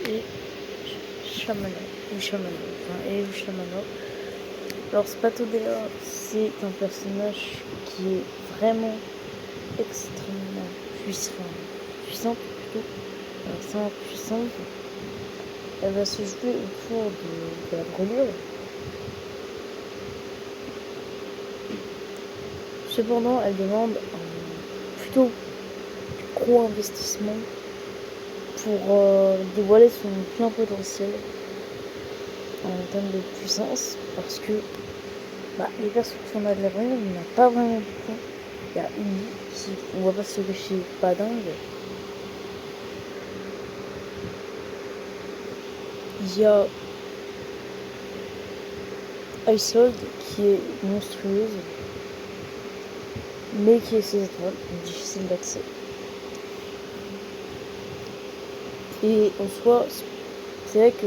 et Shamano, ou Shamano. Alors Spatodea, c'est un personnage qui est vraiment extrêmement puissante plutôt, extrêmement puissante. Elle va se jouer autour de la brûlure. Cependant, elle demande un plutôt gros investissement pour dévoiler son plein potentiel en termes de puissance, parce que les persos qui sont là de la brûlure, il n'y en a pas vraiment beaucoup. Il y a une qui, on va pas se cacher, pas dingue. Il y a Isolde qui est monstrueuse, mais qui est ses étoiles, donc difficile d'accès. Et en soi, c'est vrai que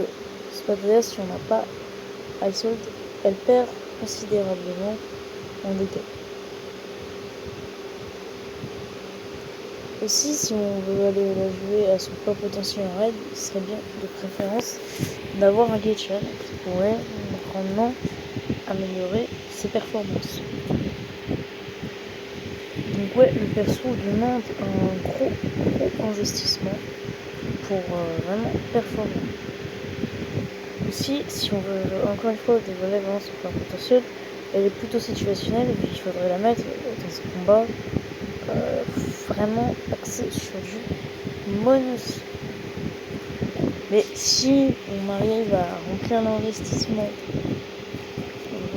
Spatodea, si on n'a pas Isolde, elle perd considérablement en dégâts. Aussi, si on veut aller la jouer à son plein potentiel en raid, il serait bien de préférence d'avoir un Geichan qui pourrait grandement améliorer ses performances. Donc ouais, le perso demande un gros investissement pour vraiment performer. Aussi, si on veut encore une fois dévoiler vraiment son plein potentiel, elle est plutôt situationnelle, et puis il faudrait la mettre dans ce combat vraiment axé sur du mono. Mais si on arrive à remplir l'investissement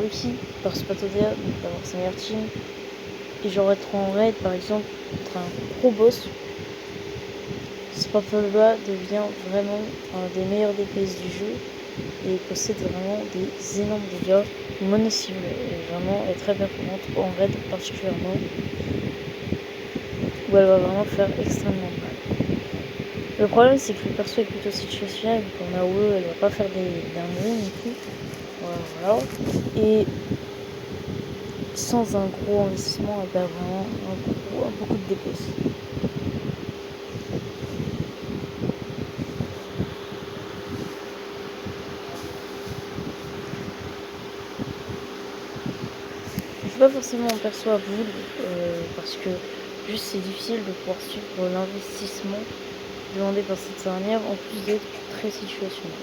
requis par Spatodea, donc d'avoir sa meilleure team, et genre être en raid par exemple contre un gros boss, Spatodea devient vraiment un des meilleurs DPS du jeu et possède vraiment des énormes dégâts mono-cible et vraiment est très performante en raid particulièrement, où elle va vraiment faire extrêmement mal. Le problème c'est que le perso est plutôt situationnel, donc en AOE elle va pas faire des dingueries non plus. Voilà. Et sans un gros investissement, elle perd vraiment beaucoup de DPS. Je suis pas forcément un perso à boule, parce que juste c'est difficile de pouvoir suivre l'investissement demandé par cette dernière, en plus d'être très situationnel.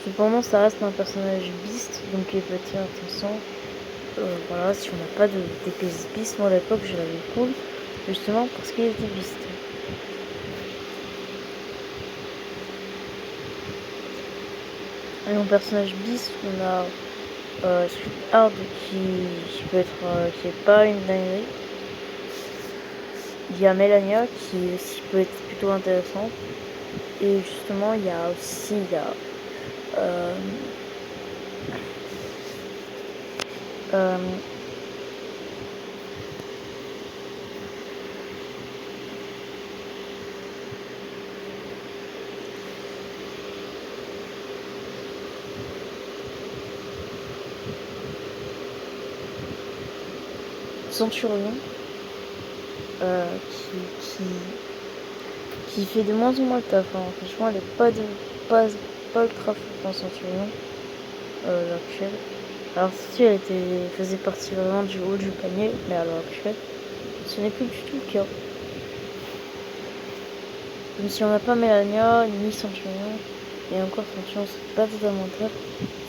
Cependant, ça reste un personnage beast, donc il peut être intéressant. Voilà, si on n'a pas de DPS beast, moi à l'époque je l'avais cool, justement parce qu'il était beast. Et en personnage beast, on a Sweetheart qui peut être qui est pas une dinguerie. Il y a Melania qui aussi peut être plutôt intéressante. Et justement, il y a aussi Centurion qui fait de moins en moins le taf. Franchement, elle est pas ultra forte en Centurion actuelle. Alors si elle faisait partie vraiment du haut du panier, mais à l'heure actuelle, ce n'est plus du tout le cas. Même si on n'a pas Melania ni Centurion, et encore Centurion c'est pas totalement clair,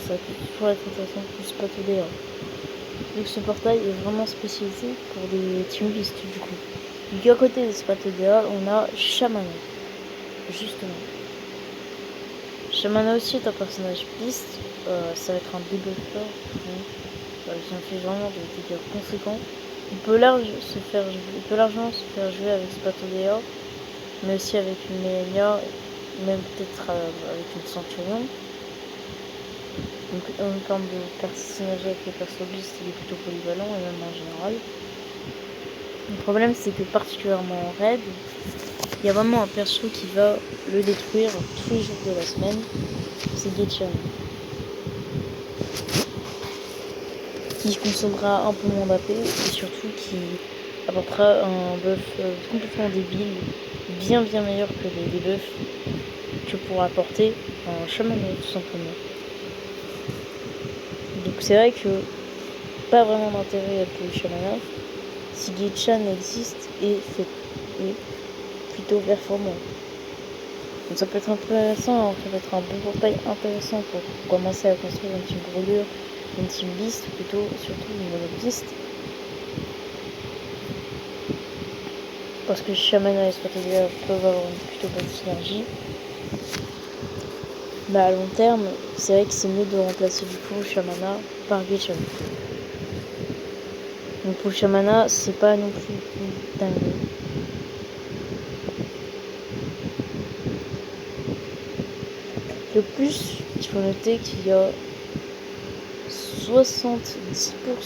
ça peut toujours être intéressant plus Spatodea. Vu que ce portail est vraiment spécialisé pour des team beast du coup. Donc à côté de Spatodea, on a Shamano, justement. Shamano aussi est un personnage beast, ça va être un débuffer, qui en fait vraiment des dégâts conséquents. Il peut largement se faire jouer avec Spatodea, mais aussi avec une Melania, même peut-être avec une Centurion. Donc en termes de personnage avec les persos beast, il est plutôt polyvalent, et même en général. Le problème c'est que particulièrement en raid, il y a vraiment un perso qui va le détruire tous les jours de la semaine, c'est Geichan. Qui consommera un peu moins d'AP et surtout qui apportera un buff complètement débile, bien meilleur que les debuffs que pourra apporter un Shamana tout simplement. Donc c'est vrai que pas vraiment d'intérêt pour les Shamana si Gei-chan existe et est plutôt performant. Donc ça peut être intéressant, ça peut être un bon portail intéressant pour commencer à construire une team brûlure, une team beast plutôt, surtout une mono beast. Parce que Shamana et Spatolia peuvent avoir une plutôt bonne synergie. Mais à long terme, c'est vrai que c'est mieux de remplacer du coup Shamana par Gei-chan. Donc pour Shamana, c'est pas non plus une dinguerie. De plus, il faut noter qu'il y a 70%,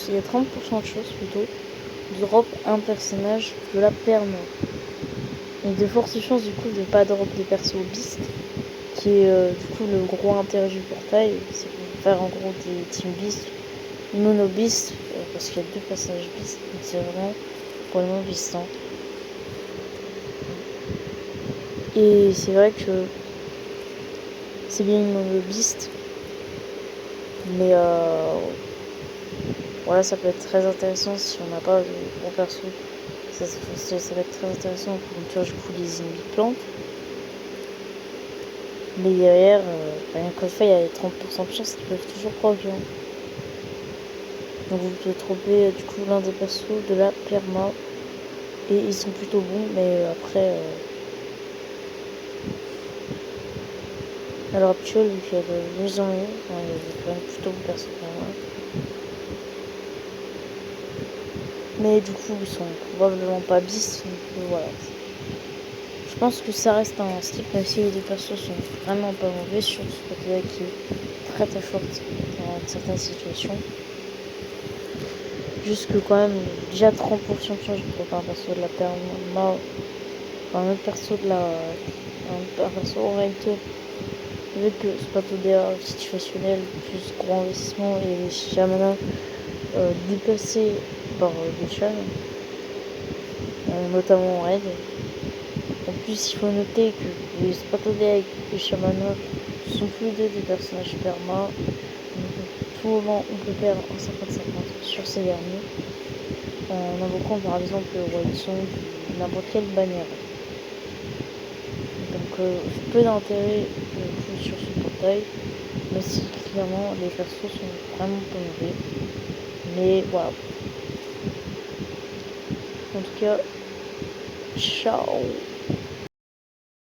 il y a 30% de choses plutôt, drop un personnage de la perma. Et de fortes chances du coup de pas drop des persos beast, qui est du coup le gros intérêt du portail, c'est pour faire en gros des team beast, mono beast, parce qu'il y a 2 personnages beast, donc c'est vraiment pour les mono beast. Hein. Et c'est vrai que c'est bien une mono beast, mais voilà, ça peut être très intéressant si on n'a pas de gros perso. Ça va être très intéressant pour une purge du coup les ennemis plantes. Mais derrière, encore une fois, il y a 30% de chances qu'ils peuvent toujours proc. Hein. Donc vous pouvez tromper du coup l'un des persos de la perma. Et ils sont plutôt bons, mais après, à l'heure actuelle, vu qu'il y a de mieux en mieux, il y a quand même plutôt bons persos perma. Mais du coup, ils sont probablement pas bis, donc voilà. Je pense que ça reste un skip, même si les deux persos sont vraiment pas mauvais, surtout ce côté-là qui est très forte dans certaines situations. Juste que quand même, déjà 30% de chance pour un perso de la perma, un autre perso de la. Un perso orienté, vu que Spatolia situationnel, plus gros investissement et les Shamana dépassés par Gei-chan, notamment en raid. En plus, il faut noter que les Spatolia et les Shamana sont tous les deux des personnages perma. Donc, tout moment, on peut perdre en 50-50 sur ces derniers. En invoquant par exemple le White Song ou n'importe quelle bannière. Donc peu d'intérêt sur ce portail, même si clairement les persos sont vraiment pas mauvais. Mais voilà. En tout cas, ciao.